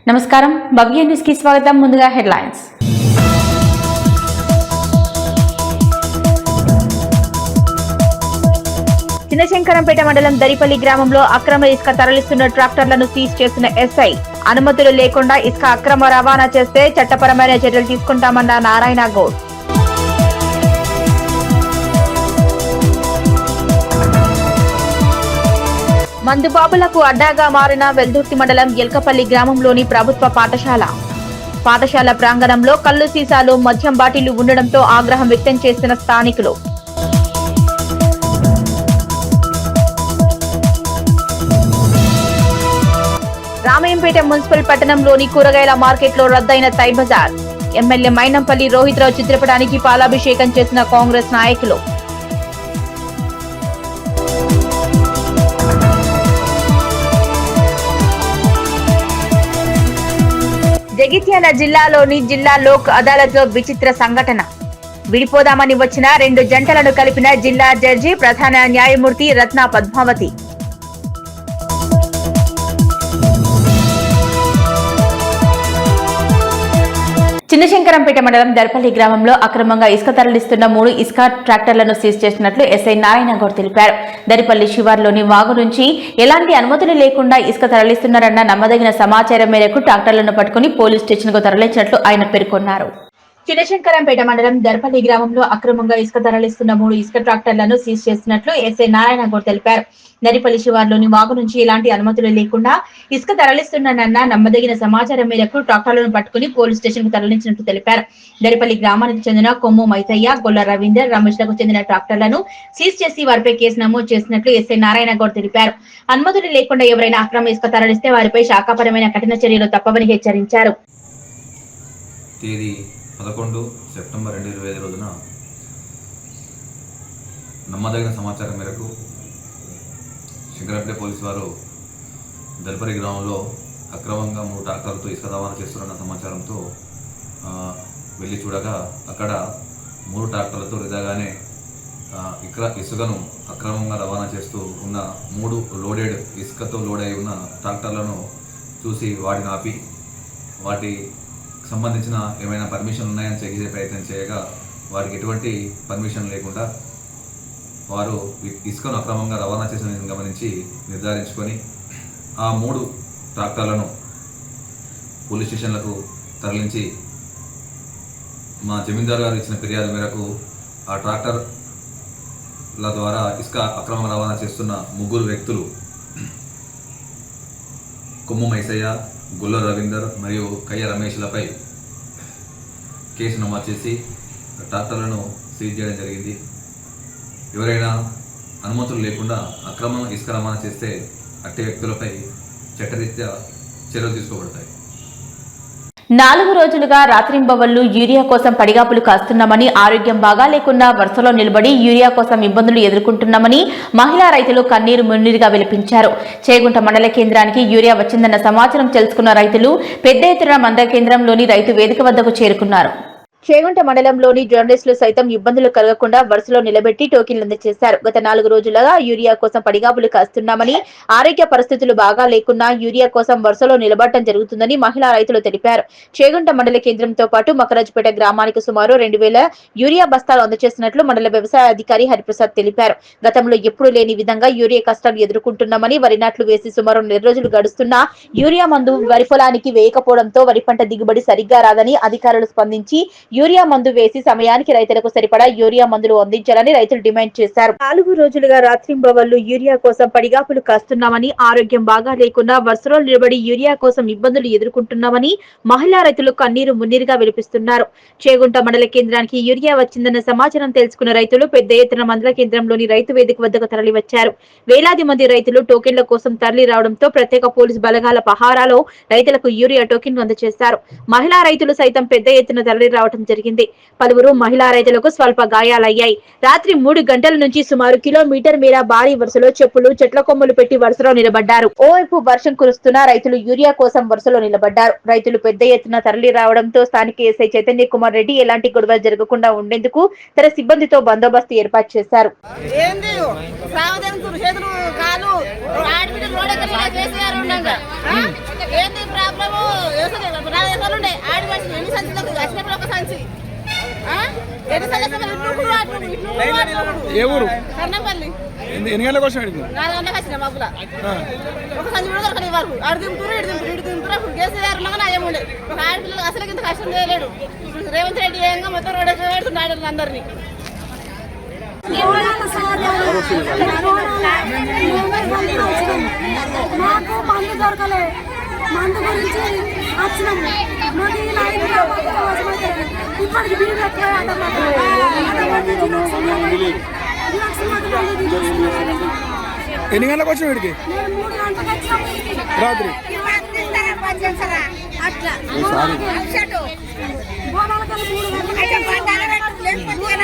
నమస్కారం భవ్య న్యూస్ కి స్వాగతం. ముందుగా హెడ్లైన్స్. చిన్నశంకరంపేట మండలం దరిపల్లి గ్రామంలో అక్రమ ఇసుక తరలిస్తున్న ట్రాక్టర్లను సీజ్ చేసిన ఎస్ఐ. అనుమతులు లేకుండా ఇసుక అక్రమ రవాణా చేస్తే చట్టపరమైన చర్యలు తీసుకుంటామన్న నారాయణ గౌడ్. మందుబాబులకు అడ్డాగా మారిన వెల్దుర్తి మండలం ఎల్కపల్లి గ్రామంలోని ప్రభుత్వ పాఠశాల ప్రాంగణంలో కల్లు సీసాలు మద్యం బాటిళ్లు ఉండడంతో ఆగ్రహం వ్యక్తం చేసిన స్థానికులు. రామయ్యంపేట మున్సిపల్ పట్టణంలోని కూరగాయల మార్కెట్లో రద్దయిన తై బజార్. ఎమ్మెల్యే మైనంపల్లి రోహిత్రావు చిత్రపటానికి పాలాభిషేకం చేసిన కాంగ్రెస్ నాయకులు. జగిత్యాల జిల్లాలోని జిల్లా లోక్ అదాలత్ లో విచిత్ర సంఘటన. విడిపోదామని వచ్చిన 2 జంటలను కలిపిన జిల్లా జడ్జి ప్రధాన న్యాయమూర్తి రత్న పద్మావతి. చిన్నశంకరంపేట మండలం దర్పల్లి గ్రామంలో అక్రమంగా ఇసుక తరలిస్తున్న 3 ఇసుక ట్రాక్టర్లను సీజ్ చేసినట్లు ఎస్ఐ నారాయణ గౌడ్ తెలిపారు. దరిపల్లి శివార్లోని వాగు నుంచి ఎలాంటి అనుమతులు లేకుండా ఇసుక తరలిస్తున్నారన్న నమ్మదగిన సమాచారం మేరకు ట్రాక్టర్లను పట్టుకుని పోలీస్ స్టేషన్ కు తరలించినట్లు ఆయన పేర్కొన్నారు. చిన్నశంకరంపేట మండలం దర్పల్లి గ్రామంలో అక్రమంగా ఇసుక తరలిస్తున్న 3 ఇసుక ట్రాక్టర్లను సీజ్ చేసినట్లు ఎస్ఐ నారాయణ గౌడ్ తెలిపారు. దరిపల్లి శివార్లోని వాగు నుంచి ఎలాంటి అనుమతులు లేకుండా ఇసుక తరలిస్తున్నారన్న నమ్మదగిన సమాచారం మేరకు ట్రాక్టర్లను పట్టుకుని పోలీస్ స్టేషన్ కు తరలించినట్లు తెలిపారు. దరిపల్లి గ్రామానికి చెందిన కొమ్ము మైసయ్య, గొల్ల రవీందర్, రమేష్లకు చెందిన ట్రాక్టర్లను సీజ్ చేసి వారిపై కేసు నమోదు చేసినట్లు ఎస్ఐ నారాయణ గౌడ్ తెలిపారు. అనుమతులు లేకుండా ఎవరైనా అక్రమ ఇసుక తరలిస్తే వారిపై శాఖాపరమైన కఠిన చర్యలు తప్పవని హెచ్చరించారు. 11 సెప్టెంబర్ 2025 రోజున నమ్మదగిన సమాచారం మేరకు శంకరంపేట పోలీసు వారు దల్పరి గ్రామంలో అక్రమంగా 3 ట్రాక్టర్లతో ఇసుక రవాణా చేస్తున్న సమాచారంతో వెళ్ళి చూడగా అక్కడ 3 ట్రాక్టర్లతో నిజంగానే ఇసుకను అక్రమంగా రవాణా చేస్తూ ఉన్న 3 లోడెడ్ ఇసుకతో లోడ్ అయి ఉన్న ట్రాక్టర్లను చూసి వాటిని ఆపి వాటి సంబంధించిన ఏమైనా పర్మిషన్ ఉన్నాయని చెక్ చేసే ప్రయత్నం చేయగా వారికి ఎటువంటి పర్మిషన్ లేకుండా వారు ఇసుకను అక్రమంగా రవాణా చేసిన గమనించి నిర్ధారించుకొని ఆ 3 ట్రాక్టర్లను పోలీస్ స్టేషన్లకు తరలించి మా జమీందారు గారు ఇచ్చిన ఫిర్యాదు మేరకు ఆ ట్రాక్టర్ల ద్వారా ఇసుక అక్రమ రవాణా చేస్తున్న 3 వ్యక్తులు కొమ్ము మైసయ్య, గుల్ల రవీందర్ మరియు కయ్య రమేష్లపై కేసు నమోదు చేసి ట్రాక్టర్లను సీజ్ చేయడం జరిగింది. ఎవరైనా అనుమతులు లేకుండా అక్రమ ఇసుక రవాణా చేస్తే అట్టి వ్యక్తులపై చట్టరీత్యా చర్యలు తీసుకోబడతాయి. 4 రోజులుగా రాత్రింబవళ్లు యూరియా కోసం పడిగాపులు కాస్తున్నామని, ఆరోగ్యం బాగా లేకుండా వరుసలో నిలబడి యూరియా కోసం ఇబ్బందులు ఎదుర్కొంటున్నామని మహిళా రైతులు కన్నీరు మున్నీరుగా విలపించారు. చేగుంట మండల కేంద్రానికి యూరియా వచ్చిందన్న సమాచారం తెలుసుకున్న రైతులు పెద్ద ఎత్తున మండల కేంద్రంలోని రైతు వేదిక వద్దకు చేరుకున్నారు. చేగుంట మండలంలోని జర్నలిస్టులు సైతం ఇబ్బందులు కలగకుండా వరుసలో నిలబెట్టి టోకెన్లు అందజేశారు. గత 4 రోజులుగా యూరియా కోసం పడిగాపులు కాస్తున్నామని, ఆరోగ్య పరిస్థితులు బాగా లేకున్నా యూరియా కోసం వరుసలో నిలబడటం జరుగుతుందని మహిళా రైతులు తెలిపారు. చేగుంట మండల కేంద్రంతో పాటు మకరాజుపేట గ్రామానికి సుమారు 2000 యూరియా బస్తాలు అందజేస్తున్నట్లు మండల వ్యవసాయ అధికారి హరిప్రసాద్ తెలిపారు. గతంలో ఎప్పుడూ లేని విధంగా యూరియా కష్టాలు ఎదుర్కొంటున్నామని, వరి నాట్లు వేసి సుమారు 4 రోజులు గడుస్తున్నా యూరియా మందు వరి పొలానికి వేయకపోవడంతో వరి పంట దిగుబడి సరిగ్గా రాదని అధికారులు స్పందించి యూరియా మందు వేసి సమయానికి రైతులకు సరిపడా యూరియా మందులు అందించాలని రైతులు డిమాండ్ చేశారు. 4 రోజులుగా రాత్రింబవళ్లు యూరియా కోసం పడిగాపులు కాస్తున్నామని, ఆరోగ్యం బాగా లేకుండా వరుసలో నిలబడి యూరియా కోసం ఇబ్బందులు ఎదుర్కొంటున్నామని మహిళా రైతులు కన్నీరు మున్నీరుగా విలపిస్తున్నారు. చేగుంట మండల కేంద్రానికి యూరియా వచ్చిందన్న సమాచారం తెలుసుకున్న రైతులు పెద్ద ఎత్తున మండల కేంద్రంలోని రైతు వేదిక వద్దకు తరలివచ్చారు. వేలాది మంది రైతులు టోకెన్ల కోసం తరలి రావడంతో ప్రత్యేక పోలీసు బలగాల పహారాలో రైతులకు యూరియా టోకెన్లు అందజేశారు. మహిళా రైతులు సైతం పెద్ద ఎత్తున తరలి రావడం జరిగింది. పలువురు మహిళా రైతులకు స్వల్ప గాయాలయ్యాయి. రాత్రి 3 గంటల నుంచి సుమారు కిలోమీటర్ మేర భారీ వరుసలో చెప్పులు చెట్ల కొమ్ములు పెట్టి వరుసలో నిలబడ్డారు. ఓవైపు వర్షం కురుస్తున్నా రైతులు యూరియా కోసం వరుసలో నిలబడ్డారు. రైతులు పెద్ద ఎత్తున తరలి రావడంతో స్థానిక ఎస్ఐ చైతన్య కుమార్ రెడ్డి ఎలాంటి గొడవలు జరగకుండా ఉండేందుకు తన సిబ్బందితో బందోబస్తు ఏర్పాటు చేశారు. ఏ ఊరు? ఎన్ని గంటలకు వచ్చాడు? 4 గంటలకు వచ్చిన మబ్బుల ఒక సంచి కూడా దొరకని వరకు ఆడు దింపుతురు ఇటు దింపుతురు అప్పుడు కేసీఆర్ ఉండగా ఏముండే ఒక ఆడపిల్లలు అసలు ఇంత కష్టం చేయలేడు. రేవంత్ రెడ్డి ఏంగా మొత్తం రోడ్డు పెడుతున్నాడు అందరినీ. మాకు మందు దొరకలే, మందు గురించి వచ్చినాము. ఇప్పటికి బిల్లు ఎన్ని గంటలకు వచ్చిన వీడికి? 3 గంటలకు వచ్చినాము రాత్రి. అట్లా బోనాలకల్లా 3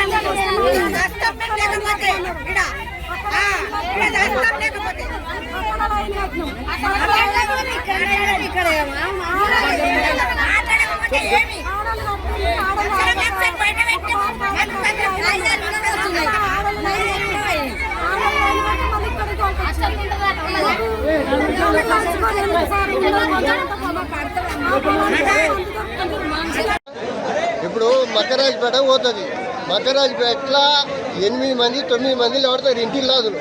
ఇప్పుడు మకరాజ్పేట పోతుంది. మకరాజ్పేటలో 8 మంది 9 మంది పడతారు ఇంటి లాదులు.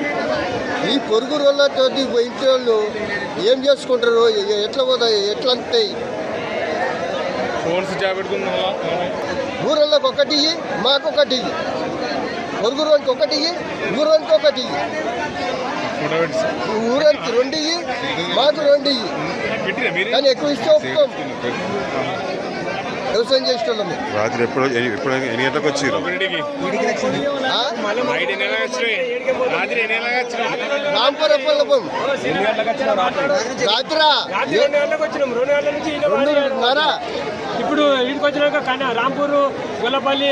ఈ పొరుగు రోజులతో ఇంటి వాళ్ళు ఏం చేసుకుంటారు? ఎట్లా పోతాయి? ఎట్లా అంతాయి? ఊరోళ్ళకి ఒకటి ఇయ్యి, మాకొకటి ఇయ్యి. పొరుగు రోజుకి ఒకటి ఇయ్యి, ఊరోళ్ళకి ఒకటి ఇయ్యి. ఊరోళ్ళకి 2 ఇయ్యి, మాకు 2 ఇయ్యి. కానీ ఎక్కువ ఇస్తే ఒప్పుకోం. వ్యవసాయం చేసేటోళ్ళం. రాత్రి ఎప్పుడు ఎన్ని గంటలకు వచ్చారు? రాంపురపల్లపం రాత్రా 2:30. ఇప్పుడు ఇంటికి వచ్చినాక కానీ రాంపూర్ గొల్లపల్లి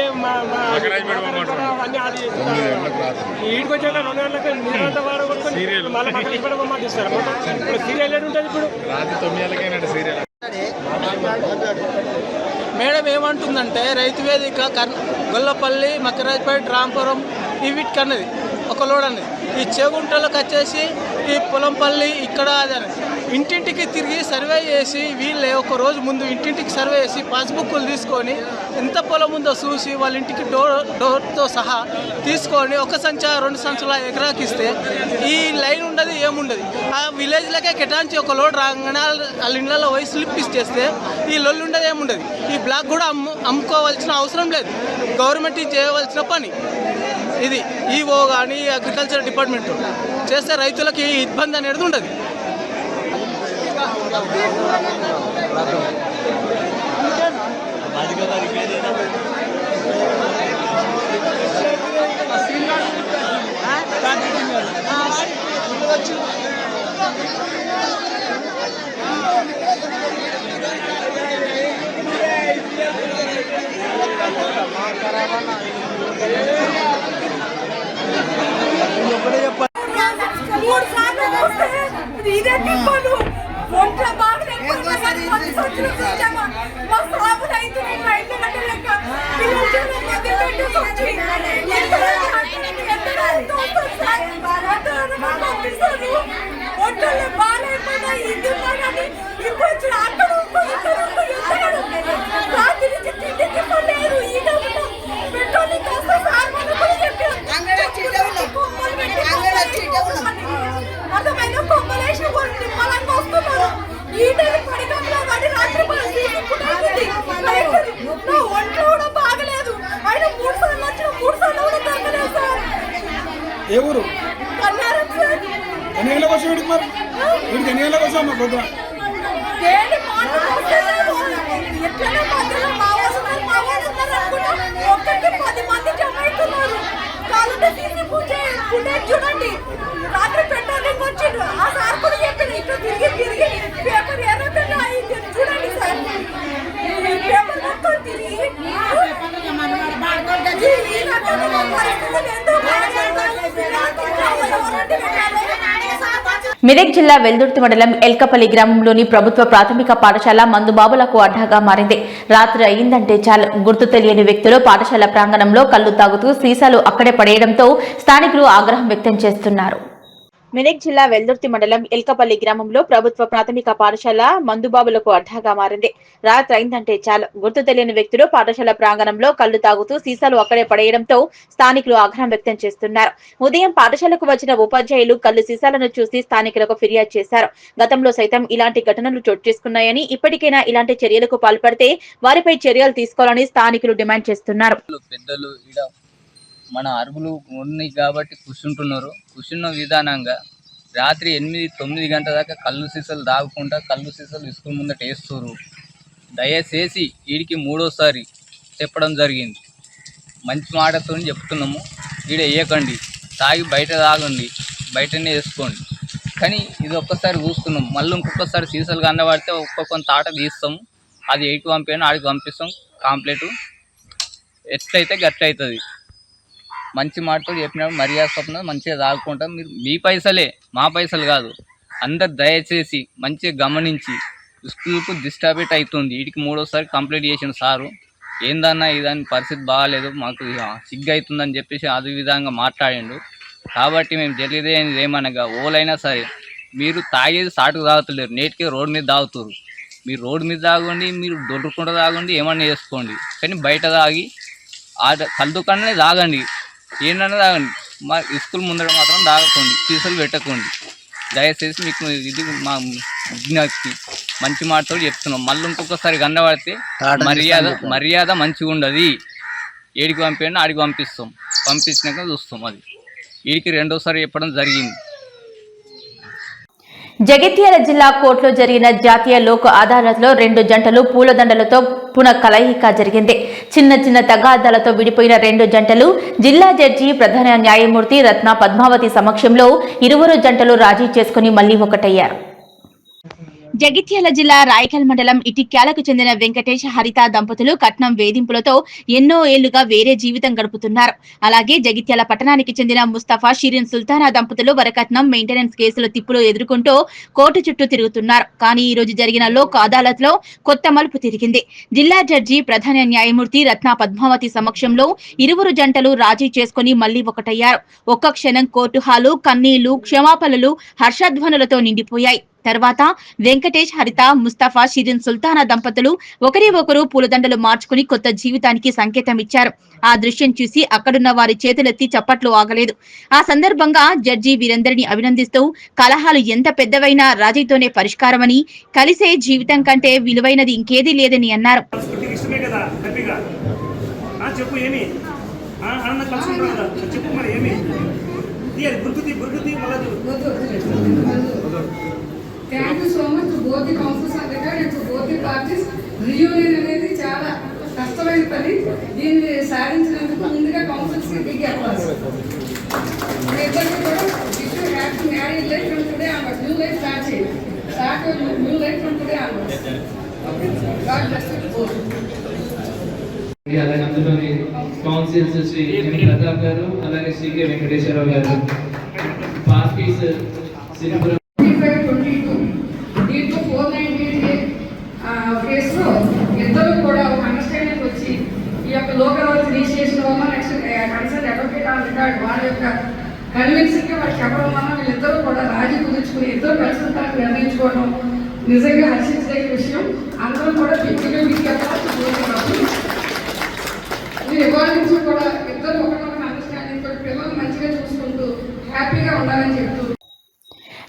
ఇంటికి వచ్చాక 2 గంటలకు నీరంతా వాడగొట్టుకొని మళ్ళీ ఇక్కడ పంపిస్తారు. ఇప్పుడు సీరియల్ ఏడు ఉంటుంది. ఇప్పుడు రాత్రి 9 గంటలకైనా సీరియల్. మేడం ఏమంటుందంటే రైతు వేదిక గొల్లపల్లి మకరాజ్పేట రాంపురం ఈ వీటికి అన్నది ఒక లోడ్ అన్నది. ఈ చేగుంటలకు వచ్చేసి ఈ పొలంపల్లి ఇక్కడ అదని ఇంటింటికి తిరిగి సర్వే చేసి వీళ్ళే ఒక రోజు ముందు ఇంటింటికి సర్వే చేసి పాస్బుక్లు తీసుకొని ఎంత పొలం ఉందో చూసి వాళ్ళ ఇంటికి డోర్తో సహా తీసుకొని 1 సంచా 2 సంచుల ఎకరాకిస్తే ఈ లైన్ ఉండదు ఏముండదు. ఆ విలేజ్లకే కేటాయించి ఒక లోడ్ రాగానే వాళ్ళ ఇళ్ళలో పోయి స్లిప్ ఇచ్చేస్తే ఈ లొల్లు ఉండదు ఏముండదు. ఈ బ్లాక్ కూడా అమ్ముకోవాల్సిన అవసరం లేదు. గవర్నమెంట్ చేయవలసిన పని ఇది. ఈఓ కానీ అగ్రికల్చర్ డిపార్ట్మెంట్ చేస్తే రైతులకి ఇబ్బంది అనేది ఉండదు. ఏ ఊరు? ఎన్ని గంటలకు వచ్చి వీడికి? మరి వీడికి ఎన్ని గంటలకు వచ్చావు? మా పొద్దున చూడండి. రాత్రి పెట్రోలింగ్ వచ్చిండు. ఆ సార్ కూడా చెప్పారు ఇట్లా తిరిగి పేపర్ చూడండి సార్, పేపర్ మొత్తం తిరిగి మెదక్ జిల్లా వెల్దుర్తి మండలం ఎల్కపల్లి గ్రామంలోని ప్రభుత్వ ప్రాథమిక పాఠశాల మందుబాబులకు అడ్డాగా మారింది. రాత్రి అయిందంటే చాలు గుర్తు తెలియని వ్యక్తులు పాఠశాల ప్రాంగణంలో కళ్లు తాగుతూ సీసాలు అక్కడే పడేయడంతో స్థానికులు ఆగ్రహం వ్యక్తం చేస్తున్నారు. మెదక్ జిల్లా వెల్దుర్తి మండలం ఎల్కపల్లి గ్రామంలో ప్రభుత్వ ప్రాథమిక పాఠశాల మందుబాబులకు అడ్డాగా మారింది. రాత్రి అయిందంటే చాలు గుర్తు తెలియని వ్యక్తులు పాఠశాల ప్రాంగణంలో కళ్లు తాగుతూ సీసాలు అక్కడే పడేయడంతో స్థానికులు ఆగ్రహం వ్యక్తం చేస్తున్నారు. ఉదయం పాఠశాలకు వచ్చిన ఉపాధ్యాయులు కళ్లు సీసాలను చూసి స్థానికులకు ఫిర్యాదు చేశారు. గతంలో సైతం ఇలాంటి ఘటనలు చోటు చేసుకున్నాయని, ఇప్పటికైనా ఇలాంటి చర్యలకు పాల్పడితే వారిపై చర్యలు తీసుకోవాలని స్థానికులు డిమాండ్ చేస్తున్నారు. మన అరుగులు ఉన్నాయి కాబట్టి కూర్చుంటున్నారు. కూర్చున్న విధానంగా రాత్రి 8-9 గంటల దాకా కళ్ళు సీసాలు తాగకుండా కళ్ళు సీసాలు స్కూల్ ముందట వేస్తున్నారు. దయచేసి వీడికి 3వ చెప్పడం జరిగింది. మంచి మాటతో చెప్తున్నాము, వీడ వేయకండి, తాగి బయట తాగండి, బయటనే వేసుకోండి. కానీ ఇది ఒక్కసారి చూస్తున్నాం, మళ్ళీ ఇంకొకసారి సీసాలు కనబడితే ఒక్కొక్క తాట తీస్తాము. అది 8కి పంపాను, 6కి పంపిస్తాం. కంప్లీట్ ఎట్లయితే గట్లయితుంది. మంచి మాటతో చెప్పినప్పుడు మర్యాద స్వప్న మంచిగా తాగుకుంటాం. మీరు మీ పైసలే, మా పైసలు కాదు. అందరు దయచేసి మంచిగా గమనించి స్కూల్కు డిస్టర్బెట్ అవుతుంది. వీటికి 3వ కంప్లీట్ చేసిన సారు ఏందన్నా ఇదాని పరిస్థితి బాగాలేదు, మాకు సిగ్గు అవుతుందని చెప్పేసి అదే విధంగా మాట్లాడిండు. కాబట్టి మేము జరిగేది ఏమనగా ఓలైనా సరే మీరు తాగేది సాటుకు తాగుతలేరు, నేటికే రోడ్డు మీద తాగుతారు. మీరు రోడ్డు మీద తాగండి, మీరు దొరుకుంటూ తాగండి, ఏమన్నా చేసుకోండి. కానీ బయట తాగి కళ్ళు దుకాణమే తాగండి, ఏంటన్నా తాగండి. మా స్కూల్ ముందర మాత్రం తాగకండి, సీసాలు పెట్టకండి. దయచేసి మీకు ఇది మా విజ్ఞప్తి. మంచి మాటతో చెప్తున్నాం. మళ్ళీ ఇంకొకసారి కనబడితే మర్యాద మంచిగా ఉండదు. 7కి పంపండి, 6కి పంపిస్తాం. పంపించినాక చూస్తాం. అది వీడికి 2వ చెప్పడం జరిగింది. జగిత్యాల జిల్లా కోర్టులో జరిగిన జాతీయ లోక్ అదాలత్లో 2 జంటలు పూలదండలతో పునః కలయిక జరిగింది. చిన్న తగాదాలతో విడిపోయిన 2 జంటలు జిల్లా జడ్జి ప్రధాన న్యాయమూర్తి రత్న పద్మావతి సమక్షంలో ఇరువురు జంటలు రాజీ చేసుకుని మళ్లీ ఒకటయ్యారు. జగిత్యాల జిల్లా రాయకల్ మండలం ఇటిక్యాలకు చెందిన వెంకటేష్ హరిత దంపతులు కట్నం వేధింపులతో ఎన్నో ఏళ్లుగా వేరే జీవితం గడుపుతున్నారు. అలాగే జగిత్యాల పట్టణానికి చెందిన ముస్తఫా షిరిన్ సుల్తానా దంపతులు వరకట్నం మెయింటెనెన్స్ కేసుల తిప్పులు ఎదుర్కొంటూ కోర్టు చుట్టూ తిరుగుతున్నారు. కానీ ఈ రోజు జరిగిన లోక్ అదాలత్ లో కొత్త మలుపు తిరిగింది. జిల్లా జడ్జి ప్రధాన న్యాయమూర్తి రత్న పద్మావతి సమక్షంలో ఇరువురు జంటలు రాజీ చేసుకుని మళ్లీ ఒకటయ్యారు. ఒక్క క్షణం కోర్టు హాలు కన్నీళ్లు, క్షమాపణలు, హర్షధ్వనులతో నిండిపోయాయి. తర్వాత వెంకటేష్ హరిత ముస్తఫా షిరిన్ సుల్తానా దంపతులు ఒకరి ఒకరు పూలదండలు మార్చుకుని కొత్త జీవితానికి సంకేతం ఇచ్చారు. ఆ దృశ్యం చూసి అక్కడున్న వారి చేతులెత్తి చప్పట్లు ఆగలేదు. ఆ సందర్భంగా జడ్జి వీరందరినీ అభినందిస్తూ కలహాలు ఎంత పెద్దవైనా రాజీతోనే పరిష్కారమని, కలిసే జీవితం కంటే విలువైనది ఇంకేదీ లేదని అన్నారు. Thank you so much to both the councils of the guide and to both the parties. Reunion అనేది చాలా కష్టమైన పని. దీన్ని సాధించినందుకు ముందుగా కౌన్సిల్స్ కి బిగ్ అప్లాస్. ఇద్దరికి కూడా wish you happy married life from today onwards. New life start చేయండి. Start your new life from today onwards. God bless you both. అలాగే అందులోని కౌన్సిల్స్ శ్రీ ప్రతాప్ గారు, అలాగే శ్రీ వెంకటేశ్వరరావు గారు, పార్టీస్ సిరిపురం కేసులో ఇద్దరు కూడా ఒక అండర్స్టాండింగ్ వచ్చి ఈ యొక్క లోకల్ ఇనిషియేషన్ వల్ల next concern advocate on record వాళ్ళ యొక్క కన్విన్సింగ్ వాళ్ళకి చెప్పడం వల్ల వీళ్ళిద్దరూ కూడా రాజీ కుదుర్చుకుని ఇద్దరు కలిసి ఉంటానికి నిర్ణయించుకోవడం నిజంగా హర్షించదగిన విషయం. అందరూ కూడా వ్యక్తిగా మీరు ఇవాళ నుంచి కూడా ఇద్దరు ఒకరినొకరు అండర్స్టాండింగ్ తోటి పిల్లలు మంచిగా చూసుకుంటూ హ్యాపీగా ఉండాలని చెప్తూ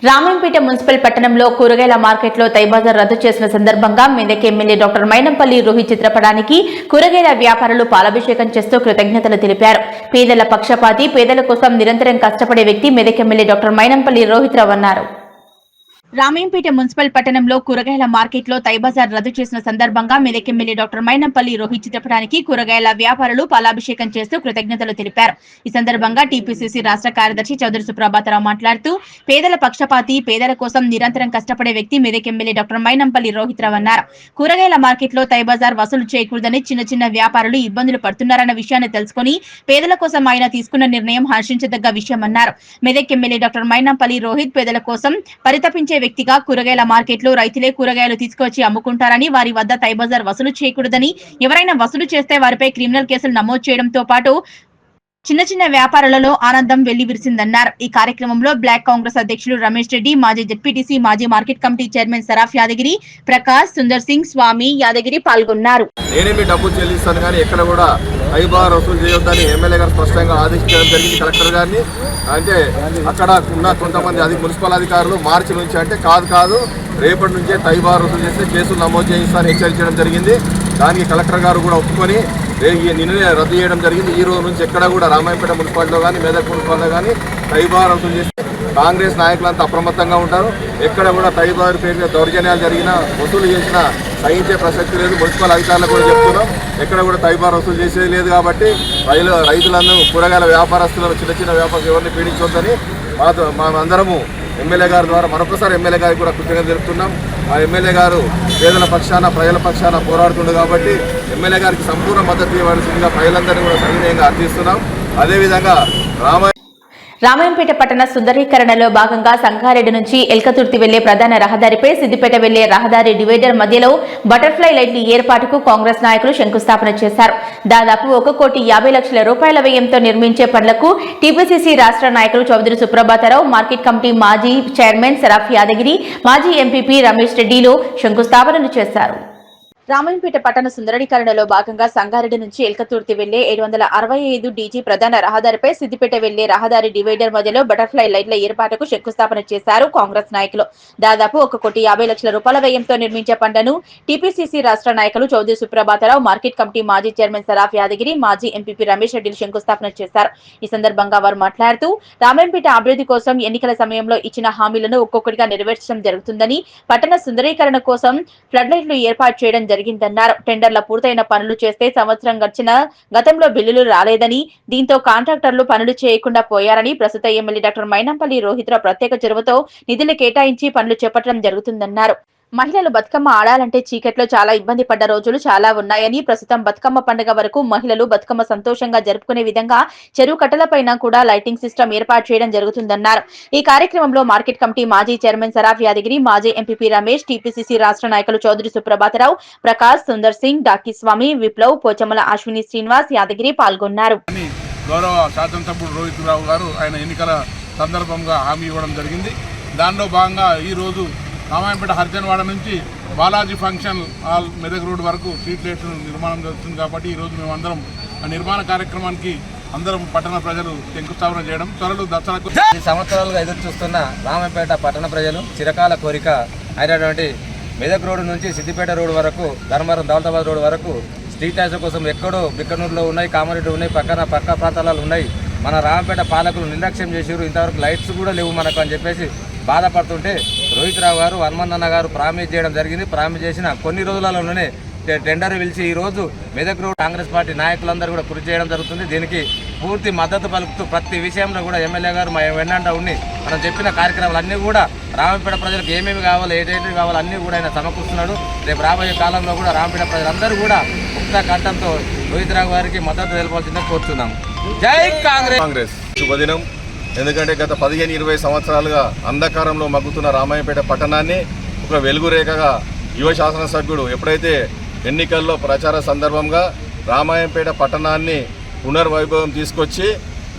రామంపేట మున్సిపల్ పట్టణంలో కూరగాయల మార్కెట్లో తైబజార్ రద్దు చేసిన సందర్భంగా మెదక్ ఎమ్మెల్యే డాక్టర్ మైనంపల్లి రోహిత్ చిత్రపటానికి కూరగాయల వ్యాపారులు పాలాభిషేకం చేస్తూ కృతజ్ఞతలు తెలిపారు. పేదల పక్షపాతి, పేదల కోసం నిరంతరం కష్టపడే వ్యక్తి మెదక్ ఎమ్మెల్యే డాక్టర్ మైనంపల్లి రోహిత్ రావు అన్నారు. రామేంపేట మున్సిపల్ పట్టణంలో కూరగాయల మార్కెట్లో తైబజార్ రద్దు చేసిన సందర్భంగా మెదక్ ఎమ్మెల్యే డాక్టర్ మైనంపల్లి రోహిత్ చిత్రపటానికి కూరగాయల వ్యాపారులు పాలాభిషేకం చేస్తూ కృతజ్ఞతలు తెలిపారు. ఈ సందర్భంగా టీపీసీసీ రాష్ట్ర కార్యదర్శి చౌదరి సుప్రభాతరావు మాట్లాడుతూ పేదల పక్షపాతి, పేదల కోసం నిరంతరం కష్టపడే వ్యక్తి మెదక్ ఎమ్మెల్యే డాక్టర్ మైనంపల్లి రోహిత్ రావు అన్నారు. కూరగాయల మార్కెట్లో తైబజార్ వసూలు చేయకూడదని చిన్న వ్యాపారులు ఇబ్బందులు పడుతున్నారన్న విషయాన్ని తెలుసుకుని పేదల కోసం ఆయన తీసుకున్న నిర్ణయం హర్షించదగ్గ విషయమన్నారు. మెదక్ ఎమ్మెల్యే డాక్టర్ మైనంపల్లి రోహిత్ పేదల కోసం పరితపించే వ్యక్తిగా కూరగాయల మార్కెట్లో రైతులే కూరగాయలు తీసుకొచ్చి అమ్ముకుంటారని, వారి వద్ద తైబజార్ వసూలు చేయకూడదని, ఎవరైనా వసూలు చేస్తే వారిపై క్రిమినల్ కేసులు నమోదు చేయడంతో పాటు చిన్న వ్యాపారులలో ఆనందం వెల్లివిరిసిందన్నారు. ఈ కార్యక్రమంలో బ్లాక్ కాంగ్రెస్ అధ్యక్షులు రమేష్ రెడ్డి, మాజీ జెడ్పీటీసీ, మాజీ market committee chairman Saraf Yadagiri, Prakash, Sundar Singh, Swamy Yadagiri పాల్గొన్నారు. నేనేమి డబ్బు చెల్లిస్తాను కానీ ఎక్కడ కూడా తైబజార్ వసూలు చేయొద్దని ఎమ్మెల్యే గారు స్పష్టంగా ఆదేశించడం జరిగింది కలెక్టర్ గారిని. అంటే అక్కడ ఉన్న కొంతమంది మున్సిపల్ అధికారులు మార్చి నుంచి అంటే కాదు రేపటి నుంచే తైబజార్ వసూలు చేస్తే కేసులు నమోదు చేయిస్తారని హెచ్చరించడం జరిగింది. దానికి కలెక్టర్ గారు కూడా ఒప్పుకొని నిన్ననే రద్దు చేయడం జరిగింది. ఈ రోజు నుంచి ఎక్కడ కూడా రామాయంపేట మున్సిపాలిటీలో కానీ మెదక్ మున్సిపాలిటీలో కానీ తైబజార్ వసూలు చేస్తే కాంగ్రెస్ నాయకులంతా అప్రమత్తంగా ఉంటారు. ఎక్కడ కూడా తైబజార్ పేరు మీద దౌర్జన్యాలు జరిగినా, వసూలు చేసినా సహించే ప్రసక్తి లేదు. మున్సిపల్ అధికారులకు కూడా చెప్తున్నాం, ఎక్కడ కూడా తైబజార్ వసూలు చేసేది లేదు. కాబట్టి రైతులను, కూరగాయల వ్యాపారస్తులను, చిన్న వ్యాపారం ఎవరిని పీడించొద్దని మా అందరము ఎమ్మెల్యే గారి ద్వారా మరొకసారి ఎమ్మెల్యే గారికి కూడా కృతజ్ఞతలు తెలుపుతున్నాం. ఆ ఎమ్మెల్యే గారు పేదల పక్షాన, ప్రజల పక్షాన పోరాడుతుండే కాబట్టి ఎమ్మెల్యే గారికి సంపూర్ణ మద్దతు ఇవ్వాల్సిందిగా ప్రజలందరినీ కూడా సవినయంగా అర్థిస్తున్నాం. అదేవిధంగా రామాయంపేట పట్టణ సుందరీకరణలో భాగంగా సంగారెడ్డి నుంచి ఎల్కతుర్తి వెళ్లే ప్రధాన రహదారిపై సిద్దిపేట వెళ్లే రహదారి డివైడర్ మధ్యలో బటర్ఫ్లై లైట్ల ఏర్పాటుకు కాంగ్రెస్ నాయకులు శంకుస్థాపన చేశారు. దాదాపు 1,50,00,000 రూపాయల వ్యయంతో నిర్మించే పనులకు టీపీసీసీ రాష్ట్ర నాయకులు చౌదరి సుప్రభాతరావు, మార్కెట్ కమిటీ మాజీ చైర్మన్ సరాఫ్ యాదగిరి, మాజీ ఎంపీపీ రమేష్ రెడ్డిలు శంకుస్థాపనలు చేశారు. రామాయంపేట పట్టణ సుందరీకరణలో భాగంగా సంగారెడ్డి నుంచి ఎల్కతుర్తి వెళ్లే 765 డీజీ ప్రధాన రహదారిపై సిద్దిపేట వెళ్లే రహదారి డివైడర్ మధ్యలో బటర్ఫ్లై లైట్ల ఏర్పాటుకు శంకుస్థాపన చేశారు కాంగ్రెస్ నాయకులు. దాదాపు 1,50,00,000 రూపాయల వ్యయంతో నిర్మించే పనులను టీపీసీసీ రాష్ట్ర నాయకులు చౌదరి సుప్రభాతరావు, మార్కెట్ కమిటీ మాజీ చైర్మన్ సరాఫ్ యాదగిరి, మాజీ ఎంపీపీ రమేష్ రెడ్డిలు శంకుస్థాపన చేశారు. ఈ సందర్భంగా వారు మాట్లాడుతూ రామాయంపేట అభివృద్ధి కోసం ఎన్నికల సమయంలో ఇచ్చిన హామీలను ఒక్కొక్కటిగా నెరవేర్చడం జరుగుతుందని, పట్టణ సుందరీకరణ కోసం ఫ్లడ్ లైట్లు ఏర్పాటు చేయడం జరిగిందన్నారు. టెండర్ల పూర్తయిన పనులు చేస్తే సంవత్సరం గడిచిన గతంలో బిల్లులు రాలేదని, దీంతో కాంట్రాక్టర్లు పనులు చేయకుండా పోయారని, ప్రస్తుత ఎమ్మెల్యే డాక్టర్ మైనంపల్లి రోహిత్ రావు ప్రత్యేక చొరవతో నిధులు కేటాయించి పనులు చేపట్టడం జరుగుతుందన్నారు. మహిళలు బతుకమ్మ ఆడాలంటే చీకట్లో చాలా ఇబ్బంది పడ్డ రోజులు చాలా ఉన్నాయని, ప్రస్తుతం బతుకమ్మ పండుగ వరకు మహిళలు బతుకమ్మ సంతోషంగా జరుపుకునే విధంగా చెరువు కట్టలపైన కూడా లైటింగ్ సిస్టమ్ ఏర్పాటు చేయడం జరుగుతుందన్నారు. ఈ కార్యక్రమంలో మార్కెట్ కమిటీ మాజీ చైర్మన్ సరాఫ్ యాదగిరి, మాజీ ఎంపీపీ రమేష్, టీపీసీసీ రాష్ట్ర నాయకులు చౌదరి సుప్రభాతరావు, ప్రకాష్, సుందర్ సింగ్, డాకి స్వామి, విప్లవ్, పోచమ్మల అశ్విని శ్రీనివాస్ యాదగిరి పాల్గొన్నారు. గౌరవ శాసనసభ్యుడు రోహిత్ రావు గారు ఆయన ఎన్నికల సందర్భంగా హామీ ఇవ్వడం జరిగింది. దానిలో భాగంగా ఈరోజు రామాయంపేట హరిజన్వాడ నుంచి Balaji function hall Medak road వరకు స్ట్రీట్ లైట్స్ నిర్మాణం జరుగుతుంది. కాబట్టి ఈరోజు మేమందరం ఆ నిర్మాణ కార్యక్రమానికి అందరం పట్టణ ప్రజలు శంకుస్థాపన చేయడం, త్వరలో దసరాకు 10 సంవత్సరాలుగా ఎదురు చూస్తున్న రామాయంపేట పట్టణ ప్రజలు చిరకాల కోరిక అయినటువంటి మెదక్ రోడ్డు నుంచి సిద్దిపేట రోడ్ వరకు, ధర్మవరం దౌలతాబాద్ రోడ్ వరకు స్ట్రీట్ లైట్స్ కోసం ఎక్కడో బిక్కనూరులో ఉన్నాయి, కామారెడ్డి ఉన్నాయి, పక్క ప్రాంతాలలో ఉన్నాయి. మన రామాయంపేట పాలకులు నిర్లక్ష్యం చేసారు. ఇంతవరకు లైట్స్ కూడా లేవు మనకు అని చెప్పేసి బాధపడుతుంటే రోహిత్ రావు గారు, హనుమంతన్న గారు ప్రామిస్ చేయడం జరిగింది. ప్రామిస్ చేసిన కొన్ని రోజులలోనే టెండర్ పిలిచి ఈరోజు మెదక్ రోడ్ కాంగ్రెస్ పార్టీ నాయకులందరూ కూడా కృషి చేయడం జరుగుతుంది. దీనికి పూర్తి మద్దతు పలుకుతూ ప్రతి విషయంలో కూడా ఎమ్మెల్యే గారు వెన్నంట ఉండి మనం చెప్పిన కార్యక్రమాలు అన్నీ కూడా రామాయంపేట ప్రజలకు ఏమేమి కావాలో, ఏంటేంటి కావాలో అన్నీ కూడా ఆయన సమకూరుస్తున్నాడు. రేపు రాబోయే కాలంలో కూడా రామాయంపేట ప్రజలందరూ కూడా ముక్త కంఠంతో రోహిత్ రావు గారికి మద్దతు తెలపాల్సిందని కోరుతున్నాం. జై కాంగ్రెస్. శుభదినం. ఎందుకంటే గత 15-20 సంవత్సరాలుగా అంధకారంలో మగ్గుతున్న రామాయంపేట పట్టణాన్ని ఒక వెలుగు రేఖగా యువ శాసనసభ్యుడు ఎప్పుడైతే ఎన్నికల్లో ప్రచార సందర్భంగా రామాయంపేట పట్టణాన్ని పునర్వైభవం తీసుకొచ్చి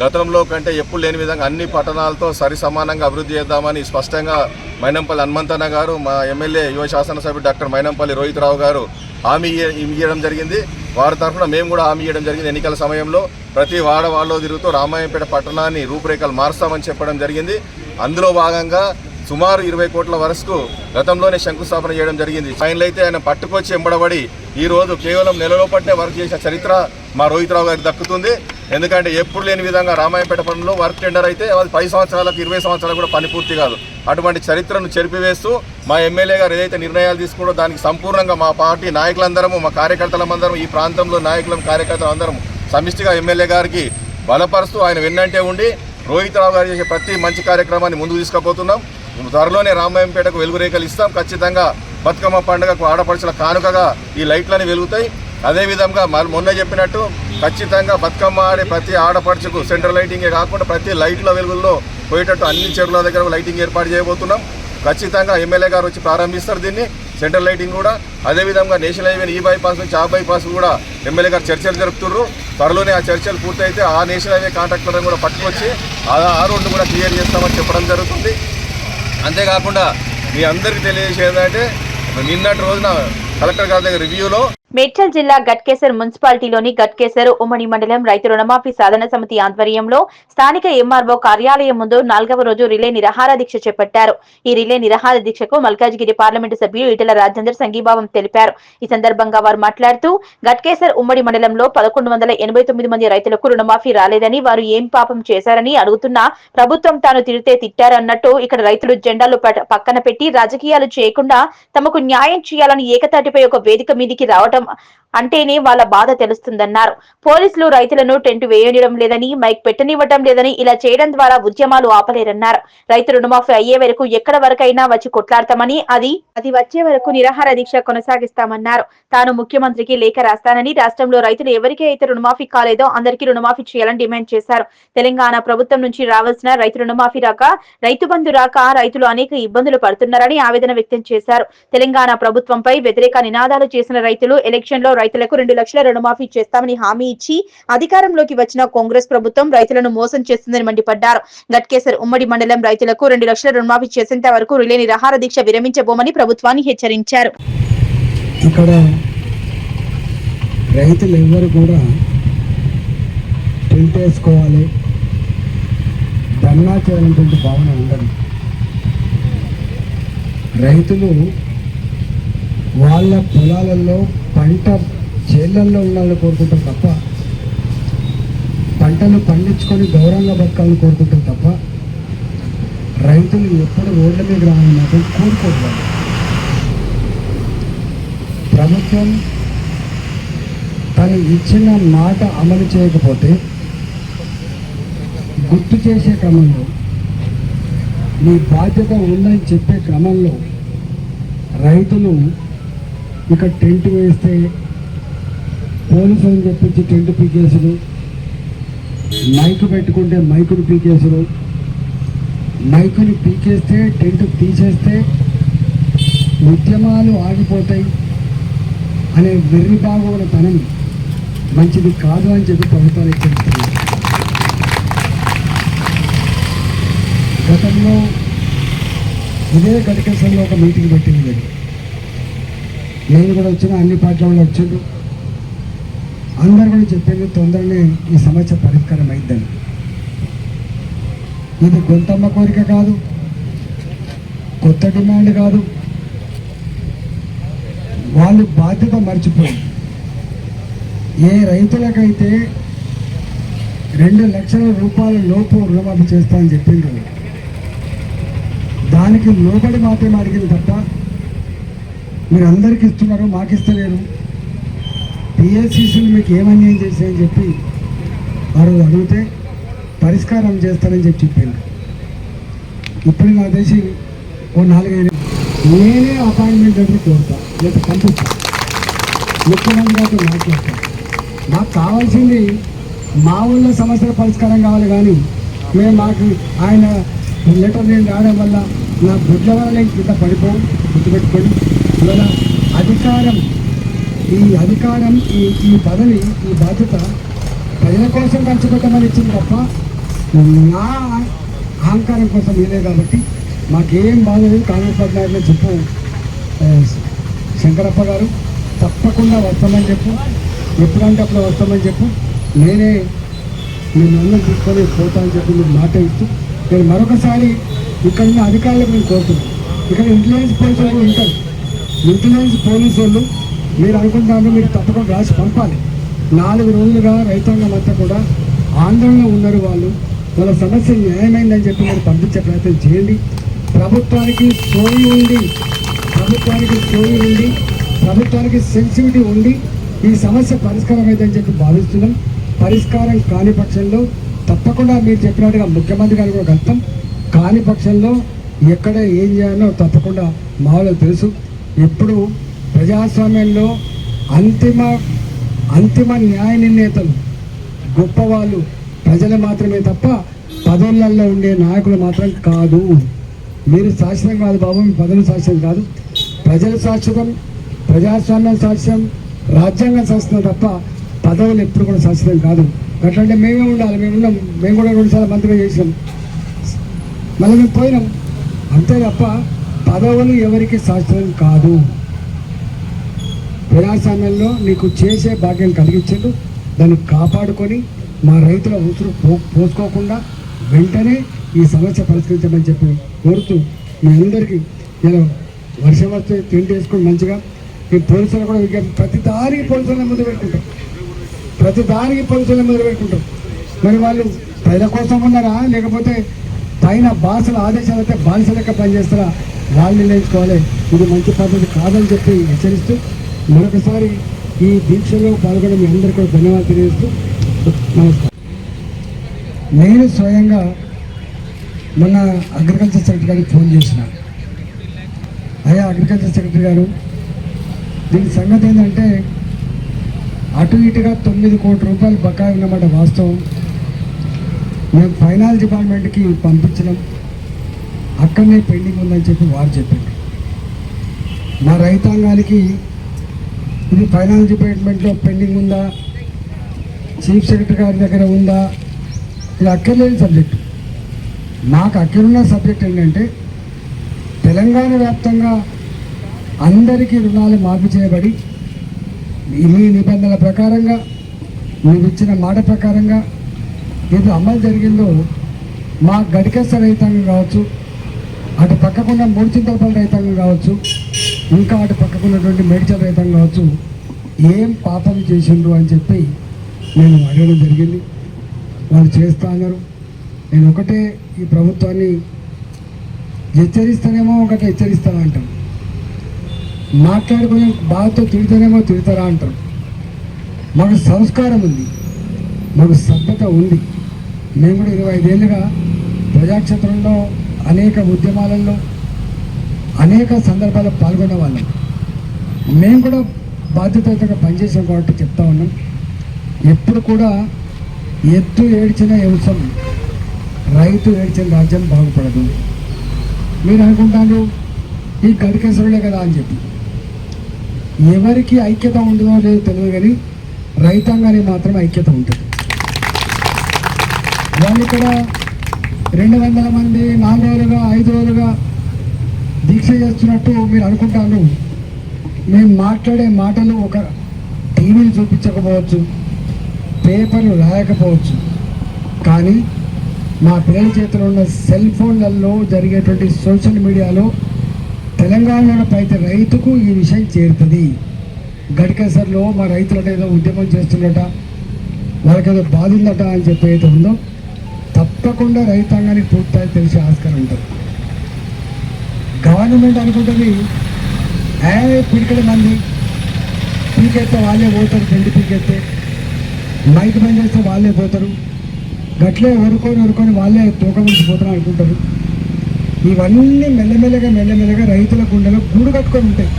గతంలో కంటే ఎప్పుడు లేని విధంగా అన్ని పట్టణాలతో సరి సమానంగా అభివృద్ధి చేద్దామని స్పష్టంగా మైనంపల్లి హనుమంతన్న గారు, మా ఎమ్మెల్యే యువ శాసనసభ్యుడు డాక్టర్ మైనంపల్లి రోహిత్ రావు గారు హామీ ఇవ్వడం జరిగింది. వారి తరఫున మేము కూడా హామీ ఇవ్వడం జరిగింది. ఎన్నికల సమయంలో ప్రతి వాడవాడలో తిరుగుతూ రామాయంపేట పట్టణాన్ని రూపురేఖలు మారుస్తామని చెప్పడం జరిగింది. అందులో భాగంగా సుమారు 20 కోట్ల వరకు గతంలోనే శంకుస్థాపన చేయడం జరిగింది. ఫైనల్ అయితే ఆయన పట్టుకొచ్చి ఎంబడబడి ఈరోజు కేవలం నెలలో పట్టే వర్క్ చేసిన చరిత్ర మా రోహిత్ రావు గారికి దక్కుతుంది. ఎందుకంటే ఎప్పుడు లేని విధంగా రామాయంపేట పనుల్లో వర్క్ టెండర్ అయితే అది 10 సంవత్సరాలకు 20 సంవత్సరాలకు కూడా పని పూర్తి కాదు. అటువంటి చరిత్రను చెరిపివేస్తూ మా ఎమ్మెల్యే గారు ఏదైతే నిర్ణయాలు తీసుకున్నారో దానికి సంపూర్ణంగా మా పార్టీ నాయకులందరము, మా కార్యకర్తలందరం, ఈ ప్రాంతంలో నాయకులం కార్యకర్తలు అందరం సమిష్టిగా ఎమ్మెల్యే గారికి బలపరుస్తూ ఆయన వెన్నంటే ఉండి రోహితరావు గారు చేసే ప్రతి మంచి కార్యక్రమాన్ని ముందుకు తీసుకుపోతున్నాం. త్వరలోనే రామాయంపేటకు వెలుగురేఖలు ఇస్తాం. ఖచ్చితంగా బతుకమ్మ పండుగకు ఆడపడుచుల కానుకగా ఈ లైట్లని వెలుగుతాయి. అదేవిధంగా మొన్న చెప్పినట్టు ఖచ్చితంగా బతుకమ్మ ఆడే ప్రతి ఆడపడుచుకు సెంట్రల్ లైటింగే కాకుండా ప్రతి లైట్ల వెలుగుల్లో పోయేటట్టు అన్ని చెరువుల దగ్గర లైటింగ్ ఏర్పాటు చేయబోతున్నాం. ఖచ్చితంగా ఎమ్మెల్యే గారు వచ్చి ప్రారంభిస్తారు దీన్ని, సెంట్రల్ లైటింగ్ కూడా. అదేవిధంగా నేషనల్ హైవే ఈ బైపాస్ నుంచి ఆ బైపాస్ కూడా ఎమ్మెల్యే గారు చర్చలు జరుపుతున్నారు. త్వరలోనే ఆ చర్చలు పూర్తయితే ఆ నేషనల్ హైవే కాంట్రాక్టర్లను కూడా పట్టుకొచ్చి ఆ రోడ్డు కూడా క్లియర్ చేస్తామని చెప్పడం జరుగుతుంది. అంతేకాకుండా మీ అందరికీ తెలియజేసేది ఏంటంటే నిన్నటి రోజున కలెక్టర్ గారి దగ్గర రివ్యూలో మేడ్చల్ జిల్లా గట్కేసర్ మున్సిపాలిటీలోని గట్కేసర్ ఉమ్మడి మండలం రైతు రుణమాఫీ సాధన సమితి ఆధ్వర్యంలో స్థానిక ఎంఆర్ఓ కార్యాలయం ముందు 4వ రోజు రిలే నిరాహార దీక్ష చేపట్టారు. ఈ రిలే నిరాహార దీక్షకు మల్కాజ్గిరి పార్లమెంటు సభ్యులు ఈటెల రాజేందర్ సంఘీభావం తెలిపారు. ఈ సందర్భంగా వారు మాట్లాడుతూ గట్కేసర్ ఉమ్మడి మండలంలో 1189 మంది రైతులకు రుణమాఫీ రాలేదని, వారు ఏం పాపం చేశారని అడుగుతున్నా ప్రభుత్వం తాను తిడితే తిట్టారన్నట్టు ఇక్కడ రైతులు జెండాలు పక్కన పెట్టి రాజకీయాలు చేయకుండా తమకు న్యాయం చేయాలని ఏకతాటిపై ఒక వేదిక మీదికి రావడం అంటేనే వాళ్ళ బాధ తెలుస్తుందన్నారు. పోలీసులు రైతులను టెంట్ వేయనివ్వడం లేదని, మైక్ పెట్టనివ్వడం లేదని, ఇలా చేయడం ద్వారా ఉద్యమాలు ఆపలేరన్నారు. రైతు రుణమాఫీ అయ్యే వరకు ఎక్కడ వరకైనా వచ్చి కొట్లాడతామని, అది వచ్చే వరకు నిరాహార దీక్ష కొనసాగిస్తామన్నారు. తాను ముఖ్యమంత్రికి లేఖ రాస్తానని, రాష్ట్రంలో రైతులు ఎవరికి అయితే రుణమాఫీ కాలేదో అందరికీ రుణమాఫీ చేయాలని డిమాండ్ చేశారు. తెలంగాణ ప్రభుత్వం నుంచి రావాల్సిన రైతు రుణమాఫీ రాక, రైతు బంధు రాక రైతులు అనేక ఇబ్బందులు పడుతున్నారని ఆవేదన వ్యక్తం చేశారు. తెలంగాణ ప్రభుత్వంపై వ్యతిరేక నినాదాలు చేసిన రైతులు ఎలక్షన్ లో రైతులకు 2 లక్షల రుణమాఫీ చేస్తామని హామీ ఇచ్చి అధికారంలోకి వచ్చిన కాంగ్రెస్ ప్రభుత్వం రైతులను మోసం చేస్తుందని మండిపడ్డారు. గట్కేసర్ ఉమ్మడి మండలం రైతులకు 2 లక్షల రుణమాఫీ చేసేంత వరకు రిలే నిరాహార దీక్ష విరమించబోమని ప్రభుత్వాన్ని హెచ్చరించారు. ఇక్కడ రైతులు ఎవరు కూడా టెంట్ వేసుకోవాలి, ధర్నా చేయాలనేటువంటి భావన ఉండదు. రైతులు వాళ్ళ పొలాలలో పంట చేళ్లల్లో ఉండాలని కోరుకుంటాం తప్ప, పంటలు పండించుకొని గౌరవంగా బతకాలని కోరుకుంటాం తప్ప, రైతులు ఎప్పుడు రోడ్ల మీద రావాలని మాత్రం కోరుకోవట్లేదు. ప్రభుత్వం తను ఇచ్చిన మాట అమలు చేయకపోతే గుర్తు చేసే క్రమంలో, మీ బాధ్యత ఉందని చెప్పే క్రమంలో రైతులు ఇక టెంట్ వేస్తే పోలీసులను చెప్పించి టెంట్ పీకేసులు, మైకు పెట్టుకుంటే మైకును పీకేసులు, మైకుని పీకేస్తే టెంట్ తీసేస్తే ఉద్యమాలు ఆగిపోతాయి అనే వెర్రిబాగుల తనం మంచిది కాదు అని చెప్పి ప్రభుత్వాలు హెచ్చరిస్తుంది. గతంలో ఇదే గట్కేసర్లో ఒక మీటింగ్ పెట్టింది. నేను కూడా వచ్చిన, అన్ని పార్టీల వాళ్ళు వచ్చిండ్రు. అందరు కూడా చెప్పింది తొందరనే ఈ సమస్య పరిష్కారం అయిద్దని. ఇది గొంతమ్మ కోరిక కాదు, కొత్త డిమాండ్ కాదు. వాళ్ళు బాధ్యత మర్చిపోయి ఏ రైతులకైతే 2 లక్షల రూపాయల లోపు రుణమాఫీ చేస్తామని చెప్పిండ్రు, దానికి లోబడి మాత్రమే అడిగింది తప్ప మీరు అందరికి ఇస్తున్నారు, మాకు ఇస్తలేరు, పిఎస్సిసిలు మీకు ఏమన్యాయం చేశాయని చెప్పి వారు అడిగితే పరిష్కారం చేస్తారని చెప్పింది. ఇప్పుడు నాకు తెలిసి ఓ 4-5 నేనే అపాయింట్మెంట్ అంటే కోరుతా, లేదా పంపిస్తా, ముఖ్యమంత్రి గారితో మాట్లాడతాను. మాకు కావాల్సింది మా ఊళ్ళో సమస్యల పరిష్కారం కావాలి, కానీ మేము మాకు ఆయన లెటర్ నేను రావడం వల్ల నా గుడ్ల వల్ల నేను కింద పడిపోవు. గుర్తుపెట్టుకోండి, ఇవాళ అధికారం ఈ పదవి, ఈ బాధ్యత ప్రజల కోసం ఖర్చు పెట్టమని ఇచ్చింది తప్ప నా అహంకారం కోసం ఇవ్వలేదు. కాబట్టి మాకేం బాధలేదు. కాంగ్రెస్ పార్టీ నాయకులు చెప్పు శంకరప్ప గారు, తప్పకుండా వస్తామని చెప్పు, ఎప్పుడంటే అప్పుడు వస్తామని చెప్పు, నేనే నేను అన్నం తీసుకొని పోతానని చెప్పి మీరు మాట ఇస్తూ, నేను మరొకసారి ఇక్కడ ఉన్న అధికారులకు నేను కోరుతున్నాను. ఇక్కడ ఇంటెలిజెన్స్ పోలీసు వాళ్ళు ఉంటారు. ఇంటెలిజెన్స్ పోలీసు వాళ్ళు మీరు అనుకుంటాను, మీరు తప్పకుండా రాసి పంపాలి. 4 రోజులుగా రైతాంగం అంతా కూడా ఆందోళనలో ఉన్నారు. వాళ్ళ సమస్య న్యాయమైందని చెప్పి మీరు పంపించే ప్రయత్నం చేయండి. ప్రభుత్వానికి సోయి ఉండి, ప్రభుత్వానికి సెన్సిటివిటీ ఉండి ఈ సమస్య పరిష్కారం అయిందని చెప్పి భావిస్తున్నాం. పరిష్కారం కాని పక్షంలో తప్పకుండా మీరు చెప్పినట్టుగా ముఖ్యమంత్రి గారు కూడా కలుస్తాం. కాని పక్షంలో ఎక్కడ ఏం చేయాలో తప్పకుండా మా వాళ్ళకి తెలుసు. ఎప్పుడు ప్రజాస్వామ్యంలో అంతిమ న్యాయ నిర్ణేతలు గొప్పవాళ్ళు ప్రజలు మాత్రమే తప్ప పదవులలో ఉండే నాయకులు మాత్రం కాదు. మీరు శాశ్వతం కాదు బాబు, మీ పదవులు శాశ్వతం కాదు. ప్రజలు శాశ్వతం, ప్రజాస్వామ్యం శాశ్వతం, రాజ్యాంగం శాశ్వతం తప్ప పదవులు ఎప్పుడు కూడా శాశ్వతం కాదు. అట్లంటే మేమే ఉండాలి. మేము కూడా 2 సార్లు మంత్రిగా చేసినాం, మళ్ళీ మేము పోయినాం. అంతే తప్ప పదవులు ఎవరికి శాశ్వతం కాదు. ప్రజాస్వామ్యంలో నీకు చేసే భాగ్యం కలిగించండు. దాన్ని కాపాడుకొని మా రైతుల ఉసురు పోసుకోకుండా వెంటనే ఈ సమస్య పరిష్కరించమని చెప్పి కోరుతూ మీ అందరికీ నేను వర్షం వస్తే తిండి వేసుకొని మంచిగా ఈ పోలీసులు కూడా ప్రతి దానికి పోలీసులను మొదలు పెట్టుకుంటాం. మరి వాళ్ళు ప్రజల కోసం ఉన్నారా లేకపోతే పైన బాసుల ఆదేశాలు అయితే బానిస లెక్క పనిచేస్తారా? వాళ్ళు నిర్ణయించుకోవాలి. ఇది మంచి పద్ధతి కాదని చెప్పి హెచ్చరిస్తూ మరొకసారి ఈ దీక్షలో పాల్గొన్న మీ అందరికీ కూడా ధన్యవాదాలు తెలియజేస్తూ నమస్కారం. నేను స్వయంగా మొన్న అగ్రికల్చర్ సెక్రటరీ గారికి ఫోన్ చేసిన, అయ్యా అగ్రికల్చర్ సెక్రటరీ గారు, దీని సంగతి ఏంటంటే అటు ఇటుగా 9 కోట్ల రూపాయలు బకాయి ఉన్నమాట వాస్తవం. మేము ఫైనాన్స్ డిపార్ట్మెంట్కి పంపించడం అక్కడనే పెండింగ్ ఉందని చెప్పి వారు చెప్పారు. మా రైతాంగానికి ఇది ఫైనాన్స్ డిపార్ట్మెంట్లో పెండింగ్ ఉందా, చీఫ్ సెక్రటరీ గారి దగ్గర ఉందా, ఇది అక్కర్లేని సబ్జెక్టు. మాకు అక్కడున్న సబ్జెక్ట్ ఏంటంటే తెలంగాణ వ్యాప్తంగా అందరికీ రుణాలు మాఫీ చేయబడి మీ నిబంధనల ప్రకారంగా మీరు ఇచ్చిన మాట ప్రకారంగా ఏదో అమలు జరిగిందో మా గడికెస్త రైతాంగం కావచ్చు, అటు పక్కకున్న 3 చింతలపల్లి రైతాంగం కావచ్చు, ఇంకా అటు పక్కకున్నటువంటి మేడ్చల్ రైతాంగం కావచ్చు, ఏం పాపం చేసిండ్రు అని చెప్పి నేను అడగడం జరిగింది. వాళ్ళు చేస్తా అన్నారు. నేను ఒకటే ఈ ప్రభుత్వాన్ని హెచ్చరిస్తానేమో ఒకటి హెచ్చరిస్తారా అంటారు, మాట్లాడుకునే బాధతో తిడతానేమో తిడతారా అంటారు. మాకు సంస్కారం ఉంది, మాకు సభ్యత ఉంది. మేము కూడా 25 ఏళ్ళుగా ప్రజాక్షేత్రంలో అనేక ఉద్యమాలలో అనేక సందర్భాల్లో పాల్గొనే వాళ్ళం. మేము కూడా బాధ్యతగా పనిచేసాం కాబట్టి చెప్తా ఉన్నాం. ఎప్పుడు కూడా ఎద్దు ఏడ్చిన వ్యవసాయం, రైతు ఏడ్చిన రాజ్యం బాగుపడదు. మీరు అనుకుంటాను ఈ గడికేశ్వరులే కదా అని చెప్పి. ఎవరికి ఐక్యత ఉంటుందో లేదో తెలియదు, కానీ రైతాంగానికి మాత్రం ఐక్యత ఉంటుంది. వాళ్ళు ఇక్కడ 200 మంది 4 రోజులుగా 5 రోజులుగా దీక్ష చేస్తున్నట్టు మీరు అనుకుంటాను. మేము మాట్లాడే మాటలు ఒక టీవీలు చూపించకపోవచ్చు, పేపర్లు రాయకపోవచ్చు, కానీ మా పిల్లల చేతిలో ఉన్న సెల్ ఫోన్లలో జరిగేటువంటి సోషల్ మీడియాలో తెలంగాణలో ప్రతి రైతుకు ఈ విషయం చేరుతుంది. గడికేసర్లో మా రైతులట ఏదో ఉద్యమం చేస్తున్నట, వాళ్ళకి ఏదో బాధ ఉందట అని చెప్పి అయితే ఉందో తప్పకుండా రైతాంగానికి పూర్తిగా తెలిసే ఆస్కారం ఉంటుంది. గవర్నమెంట్ అనుకుంటుంది పిడికడ మంది పీకెత్తే వాళ్ళే పోతారు, పెండి పీకెత్తే మైక్ బంద్ చేస్తే వాళ్ళే పోతారు, గట్లే వరుకొని వాళ్ళే తోక ముంచి పోతారు అనుకుంటారు. ఇవన్నీ మెల్లమెల్లగా రైతుల గుండెలో గూడు కట్టుకొని ఉంటాయి.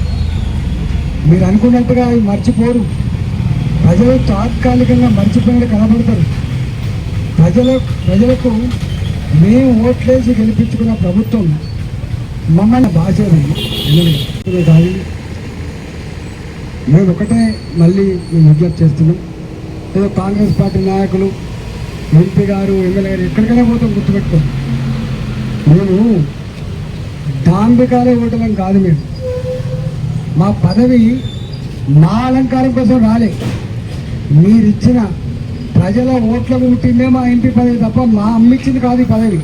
మీరు అనుకున్నట్టుగా అవి మర్చిపోరు. ప్రజలు తాత్కాలికంగా మర్చిపోయినట్టు కనబడతారు. ప్రజలకు మేము ఓట్లేసి గెలిపించుకున్న ప్రభుత్వం మమ్మల్ని బాధ్యత కాదు. మేము ఒకటే మళ్ళీ మేము విజ్ఞప్తి చేస్తున్నాం. ఏదో కాంగ్రెస్ పార్టీ నాయకులు, ఎంపీ గారు, ఎమ్మెల్యే గారు ఎక్కడికైనా పోతాం, గుర్తుపెట్టుకోండి. మేము డాంబికాలే ఓటలం కాదు. మేము మా పదవి మా అలంకారం కోసం రాలే. మీరిచ్చిన ప్రజల ఓట్లకు పుట్టిందే మా ఎంపీ పదవి తప్ప మా అమ్మ ఇచ్చింది కాదు ఈ పదవి,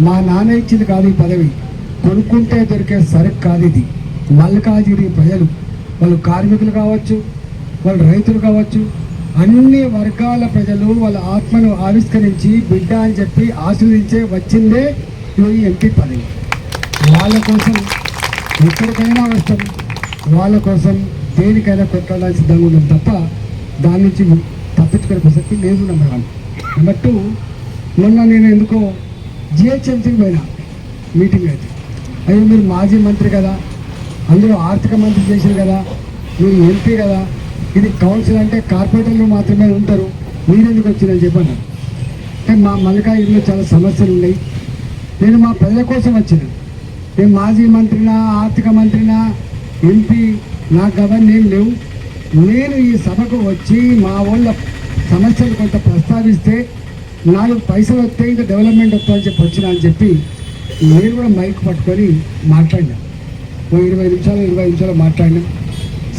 మా నాన్న ఇచ్చింది కాదు ఈ పదవి. కొనుక్కుంటే దొరికే సరుకు కాదు ఇది. మల్కాజిగిరి ప్రజలు, వాళ్ళు కార్మికులు కావచ్చు, వాళ్ళు రైతులు కావచ్చు, అన్ని వర్గాల ప్రజలు వాళ్ళ ఆత్మను ఆవిష్కరించి బిడ్డ అని చెప్పి ఆశీర్వదించే వచ్చిందే ఈ ఎంపీ పదవి. వాళ్ళ కోసం ఎక్కడికైనా వస్తాం, వాళ్ళ కోసం దేనికైనా కొట్టాలని సిద్ధంగా ఉన్నాం తప్ప దాని నుంచి తప్పించుకునే ప్రసక్తి లేదు. నెంబర్ 1. నెంబర్ 2, మొన్న నేను ఎందుకో జిహెచ్ఎంసీకి పోయినా మీటింగ్ అయితే, అయ్యో మీరు మాజీ మంత్రి కదా, అందులో ఆర్థిక మంత్రి చేశారు కదా, మీరు ఎంపీ కదా, ఇది కౌన్సిల్ అంటే కార్పొరేటర్లు మాత్రమే ఉంటారు, మీరెందుకు వచ్చిందని చెప్పాను. కానీ మా మల్కాజ్గిరిలో చాలా సమస్యలు ఉన్నాయి, నేను మా ప్రజల కోసం వచ్చిన. నేను మాజీ మంత్రినా, ఆర్థిక మంత్రినా, ఎంపీ, నాకు అవన్నీ ఏం లేవు. నేను ఈ సభకు వచ్చి మా వాళ్ళ సమస్యలు కొంత ప్రస్తావిస్తే 4 పైసలు వస్తే ఇంకా డెవలప్మెంట్ వస్తుందని చెప్పి వచ్చిన అని చెప్పి నేను కూడా మైక్ పట్టుకొని మాట్లాడినా. 20 నిమిషాలు మాట్లాడినా,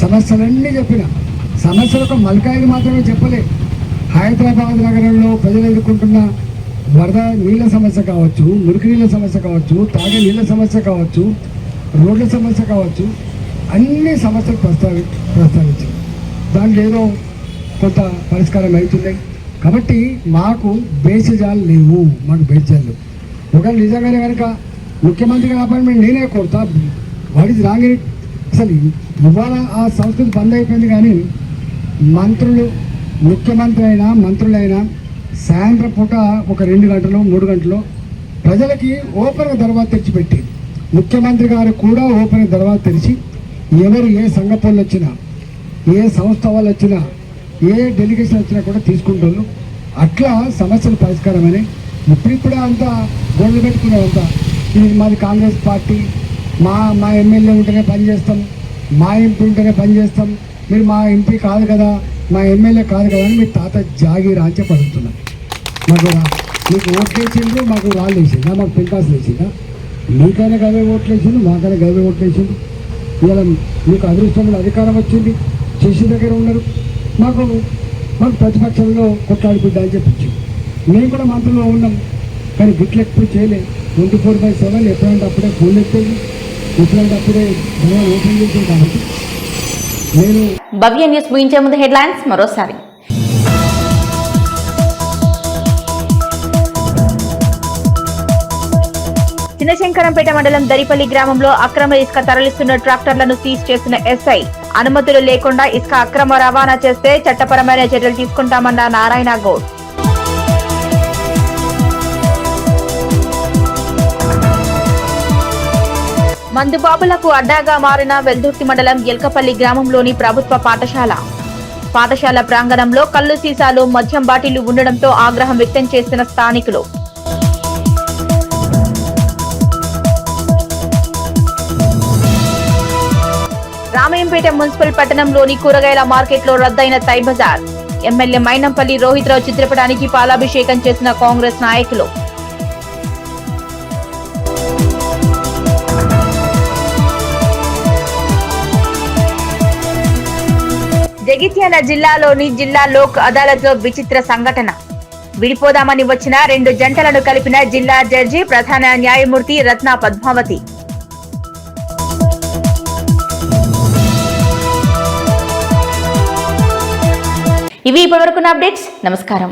సమస్యలన్నీ చెప్పిన. సమస్యలకు మల్కాయిని మాత్రమే చెప్పలే, హైదరాబాద్ నగరంలో ప్రజలు ఎదుర్కొంటున్న వరద నీళ్ళ సమస్య కావచ్చు, మురికి నీళ్ళ సమస్య కావచ్చు, తాగే నీళ్ళ సమస్య కావచ్చు, రోడ్ల సమస్య కావచ్చు, అన్ని సమస్యలు ప్రస్తావించారు. దాంట్లో ఏదో కొంత పరిష్కారం అవుతున్నాయి. కాబట్టి మాకు బేసిజాలు లేవు, మాకు బేసిజాలు లేవు. ఒకవేళ నిజంగానే కనుక ముఖ్యమంత్రిగా అపాయింట్మెంట్ నేనే కోరుతా. What is wrong in it? అసలు ఇవాళ ఆ సంస్కృతి బంద్ అయిపోయింది. కానీ మంత్రులు, ముఖ్యమంత్రి అయినా మంత్రులైనా సాయంత్రం పూట ఒక 2 గంటలు 3 గంటలు ప్రజలకి ఓపెన్గా దర్వాజా తెరిచిపెట్టి, ముఖ్యమంత్రి గారు కూడా ఓపెన్గా దర్వాజా తెరిచి ఎవరు ఏ సంఘ పనులు వచ్చినా, ఏ సంస్థ వాళ్ళు వచ్చినా, ఏ డెలిగేషన్ వచ్చినా కూడా తీసుకుంటున్నారు. అట్లా సమస్యలు పరిష్కారమని ఇప్పుడిప్పుడే అంతా గోడలు పెట్టుకున్నారంతా. ఇది మాది కాంగ్రెస్ పార్టీ, మా ఎమ్మెల్యే ఉంటేనే పనిచేస్తాం, మా ఎంపీ ఉంటేనే పనిచేస్తాం, మీరు మా ఎంపీ కాదు కదా, మా ఎమ్మెల్యే కాదు కదా అని మీ తాత జాగీరా అని చెప్పి అడుగుతున్నా. మీకు ఓట్లు వేసిండ్రు, మాకు రాళ్ళు వేసిందా, మాకు పెంకాసులు వేసిందా? మీకైనా గవే ఓట్లు వేసిండు, మాకైనా గవే ఓట్లు వేసిండు. ఇవాళ మీకు అదృష్టంలో అధికారం వచ్చింది, చేసి దగ్గర ఉన్నారు, మాకు ప్రతిపక్షంలో కొట్లాడి బిడ్డ అని చెప్పించు. మేము కూడా మంత్రుల్లో ఉన్నాం, కానీ గిట్లు ఎప్పుడు చేయలేదు. 24/7 ఎప్పుడంటే అప్పుడే ఫోన్ ఎత్తేది, ఎప్పుడంటే అప్పుడే ఓపెన్ చేసేది. కాబట్టి నేను భవ్య న్యూస్ ముగించే ముందు హెడ్లైన్స్ మరోసారి. చిన్నశంకరంపేట మండలం దరిపల్లి గ్రామంలో అక్రమ ఇసుక తరలిస్తున్న ట్రాక్టర్లను సీజ్ చేసిన ఎస్ఐ. అనుమతులు లేకుండా ఇసుక అక్రమ రవాణా చేస్తే చట్టపరమైన చర్యలు తీసుకుంటామన్న నారాయణ గౌడ్. మందుబాబులకు అడ్డాగా మారిన వెల్దుర్తి మండలం ఎల్కపల్లి గ్రామంలోని ప్రభుత్వ పాఠశాల ప్రాంగణంలో కల్లు సీసాలు, మద్యం బాటిళ్లు ఉండడంతో ఆగ్రహం వ్యక్తం చేసిన స్థానికులు. రామయ్యంపేట మున్సిపల్ పట్టణంలోని కూరగాయల మార్కెట్లో రద్దయిన తై బజార్. ఎమ్మెల్యే మైనంపల్లి రోహిత్రావు చిత్రపటానికి పాలాభిషేకం చేసిన కాంగ్రెస్ నాయకులు. జగిత్యాల జిల్లాలోని జిల్లా లోక్ అదాలత్ లో విచిత్ర సంఘటన. విడిపోదామని వచ్చిన 2 జంటలను కలిపిన జిల్లా జడ్జి ప్రధాన న్యాయమూర్తి రత్న పద్మావతి. ఇవి ఇప్పటివరకున్న అప్డేట్స్. నమస్కారం.